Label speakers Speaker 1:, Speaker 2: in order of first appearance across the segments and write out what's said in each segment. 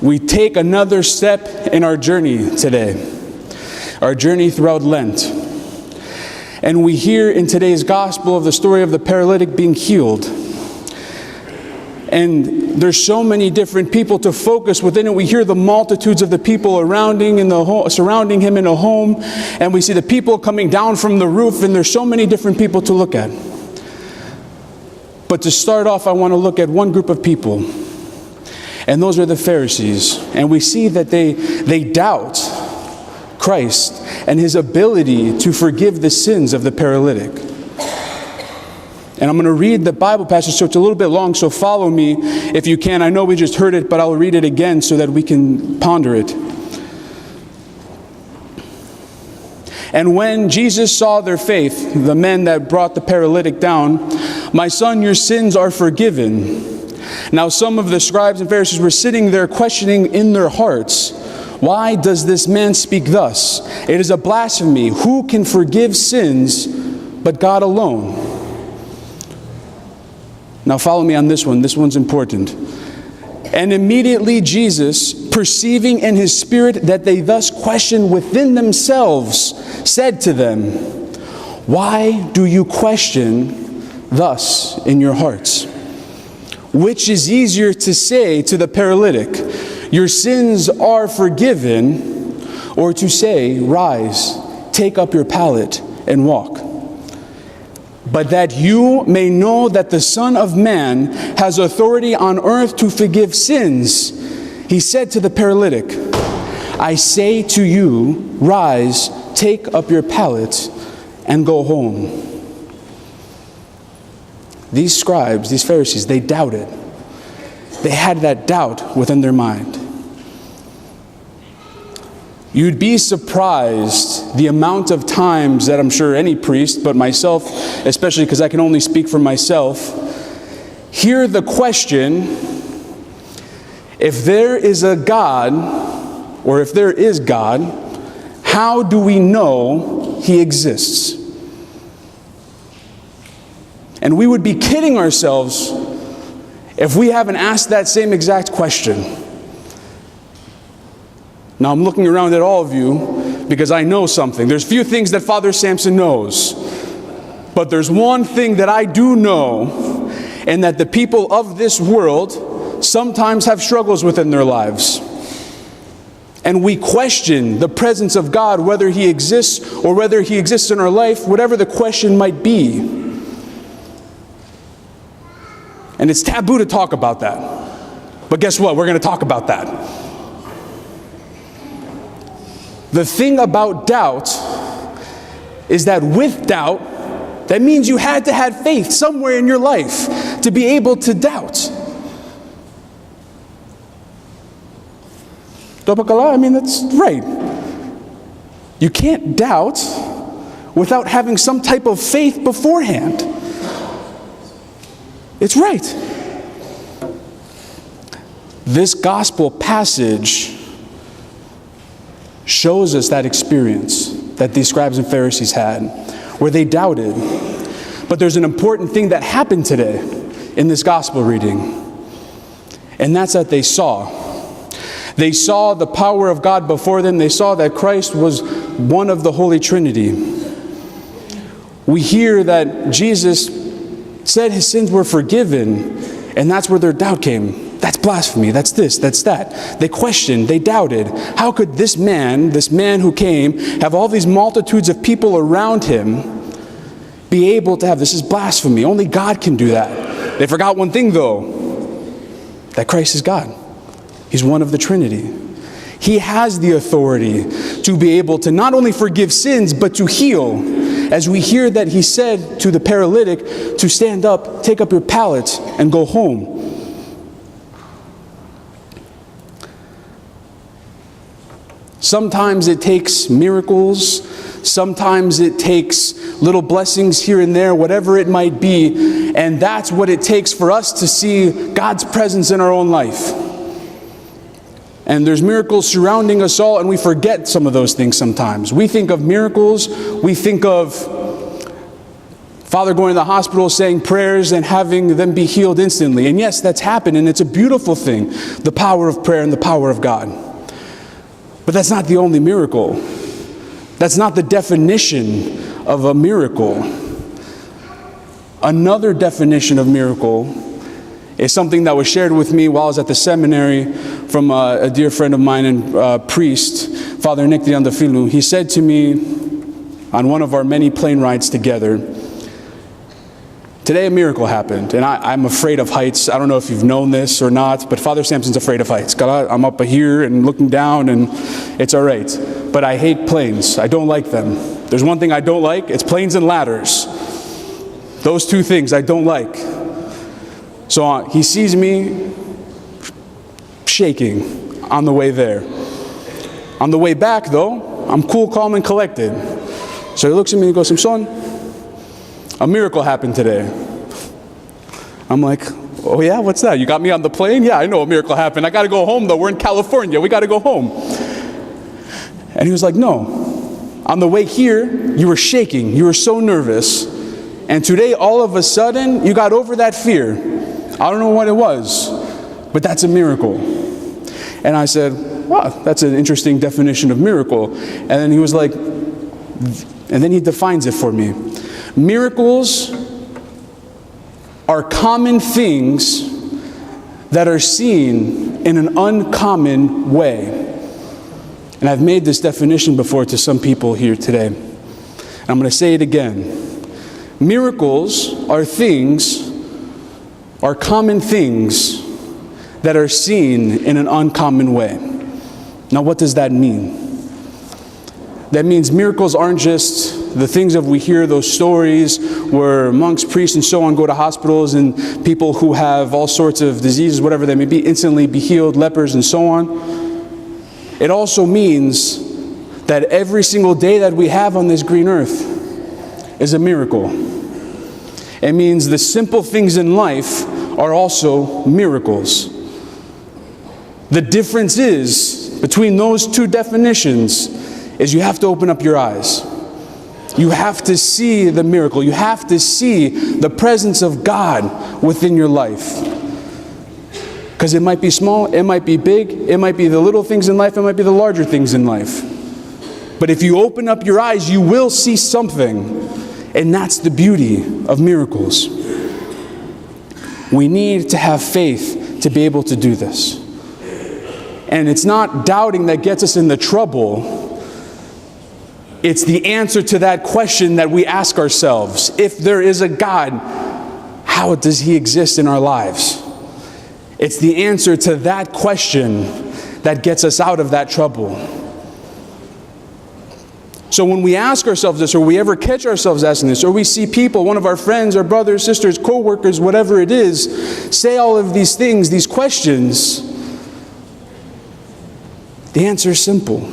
Speaker 1: we take another step in our journey today, our journey throughout Lent. And we hear in today's gospel of the story of the paralytic being healed. And there's so many different people to focus within it. We hear the multitudes of the people surrounding him in a home, and we see the people coming down from the roof, and there's so many different people to look at. But to start off, I want to look at one group of people, and those are the Pharisees. And we see that they doubt Christ and his ability to forgive the sins of the paralytic. And I'm going to read the Bible passage, so it's a little bit long, so follow me if you can. I know we just heard it, but I'll read it again so that we can ponder it. And when Jesus saw their faith, the men that brought the paralytic down, "My son, your sins are forgiven." Now some of the scribes and Pharisees were sitting there questioning in their hearts, "Why does this man speak thus? It is a blasphemy. Who can forgive sins but God alone?" Now follow me on this one. This one's important. "And immediately Jesus, perceiving in his spirit that they thus questioned within themselves, said to them, 'Why do you question thus in your hearts? Which is easier to say to the paralytic, your sins are forgiven, or to say, rise, take up your pallet and walk? But that you may know that the Son of Man has authority on earth to forgive sins, he said to the paralytic, I say to you, rise, take up your pallet and go home." These scribes, these Pharisees, they doubted. They had that doubt within their mind. You'd be surprised the amount of times that I'm sure any priest, but myself, especially because I can only speak for myself, hear the question, if there is a God, or if there is God, how do we know he exists? And we would be kidding ourselves if we haven't asked that same exact question. Now I'm looking around at all of you because I know something. There's few things that Father Samson knows, but there's one thing that I do know, and that the people of this world sometimes have struggles within their lives. And we question the presence of God, whether he exists or whether he exists in our life, whatever the question might be. And it's taboo to talk about that. But guess what? We're going to talk about that. The thing about doubt is that with doubt, that means you had to have faith somewhere in your life to be able to doubt. I mean, that's right. You can't doubt without having some type of faith beforehand. It's right. This gospel passage shows us that experience that these scribes and Pharisees had, where they doubted. But there's an important thing that happened today in this gospel reading, and that's that they saw. They saw the power of God before them. They saw that Christ was one of the Holy Trinity. We hear that Jesus said his sins were forgiven, and that's where their doubt came. That's blasphemy, that's this, that's that. They questioned, they doubted. How could this man who came, have all these multitudes of people around him, be able to have, this is blasphemy. Only God can do that. They forgot one thing though, that Christ is God. He's one of the Trinity. He has the authority to be able to not only forgive sins, but to heal. As we hear that he said to the paralytic to stand up, take up your pallet, and go home. Sometimes it takes miracles, sometimes it takes little blessings here and there, whatever it might be, and that's what it takes for us to see God's presence in our own life. And there's miracles surrounding us all, and we forget some of those things sometimes. We think of miracles, we think of Father going to the hospital, saying prayers, and having them be healed instantly. And yes, that's happened, and it's a beautiful thing, the power of prayer and the power of God. But that's not the only miracle. That's not the definition of a miracle. Another definition of miracle is something that was shared with me while I was at the seminary from a dear friend of mine and priest, Father Nick Diandafilu. He said to me on one of our many plane rides together, today a miracle happened, and I'm afraid of heights. I don't know if you've known this or not, but Father Samson's afraid of heights. I'm up here and looking down, and it's all right. But I hate planes. I don't like them. There's one thing I don't like, it's planes and ladders. Those two things I don't like. So he sees me shaking on the way there. On the way back, though, I'm cool, calm, and collected. So he looks at me and goes, "Samson, a miracle happened today." I'm like, "Oh yeah, what's that? You got me on the plane? Yeah, I know a miracle happened. I got to go home, though. We're in California. We got to go home." And he was like, "No. On the way here, you were shaking. You were so nervous. And today, all of a sudden, you got over that fear. I don't know what it was, but that's a miracle." And I said, "Wow, that's an interesting definition of miracle." And then he was like, and then he defines it for me. Miracles are common things that are seen in an uncommon way. And I've made this definition before to some people here today. And I'm going to say it again. Miracles are common things that are seen in an uncommon way. Now, what does that mean? That means miracles aren't just the things that we hear, those stories where monks, priests, and so on go to hospitals and people who have all sorts of diseases, whatever they may be, instantly be healed, lepers, and so on. It also means that every single day that we have on this green earth is a miracle. It means the simple things in life are also miracles. The difference is, between those two definitions, is you have to open up your eyes. You have to see the miracle. You have to see the presence of God within your life. Because it might be small, it might be big, it might be the little things in life, it might be the larger things in life. But if you open up your eyes, you will see something. And that's the beauty of miracles. We need to have faith to be able to do this. And it's not doubting that gets us into trouble. It's the answer to that question that we ask ourselves. If there is a God, how does He exist in our lives? It's the answer to that question that gets us out of that trouble. So when we ask ourselves this, or we ever catch ourselves asking this, or we see people, one of our friends, our brothers, sisters, co-workers, whatever it is, say all of these things, these questions, the answer is simple.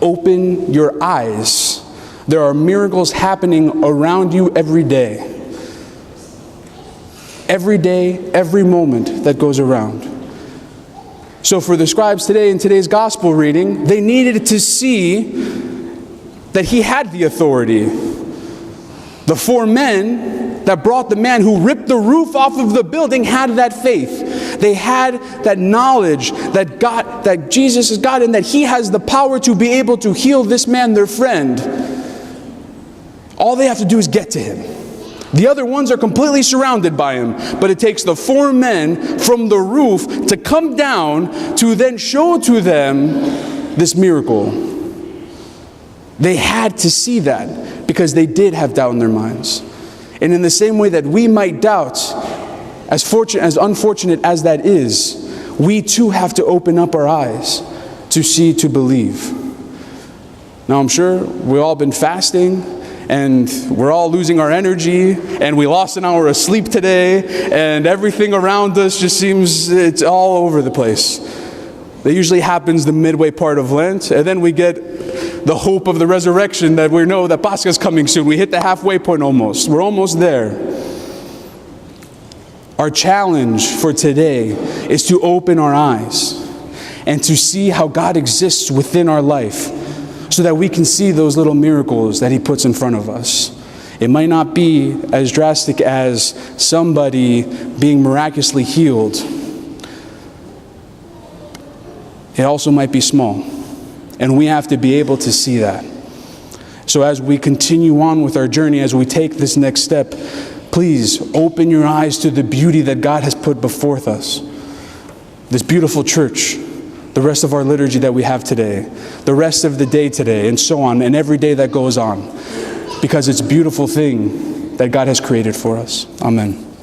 Speaker 1: Open your eyes. There are miracles happening around you every day. Every day, every moment that goes around. So for the scribes today in today's gospel reading, they needed to see that he had the authority. The 4 men that brought the man who ripped the roof off of the building had that faith. They had that knowledge that Jesus is God and that He has the power to be able to heal this man, their friend. All they have to do is get to him. The other ones are completely surrounded by him, but it takes the 4 men from the roof to come down to then show to them this miracle. They had to see that because they did have doubt in their minds. And in the same way that we might doubt, as unfortunate as that is, we too have to open up our eyes to see, to believe. Now I'm sure we've all been fasting and we're all losing our energy and we lost an hour of sleep today and everything around us just seems it's all over the place. That usually happens the midway part of Lent, and then we get the hope of the resurrection that we know that Pascha is coming soon. We hit the halfway point almost. We're almost there. Our challenge for today is to open our eyes and to see how God exists within our life so that we can see those little miracles that He puts in front of us. It might not be as drastic as somebody being miraculously healed. It also might be small. And we have to be able to see that. So as we continue on with our journey, as we take this next step, please open your eyes to the beauty that God has put before us. This beautiful church, the rest of our liturgy that we have today, the rest of the day today, and so on, and every day that goes on. Because it's a beautiful thing that God has created for us. Amen.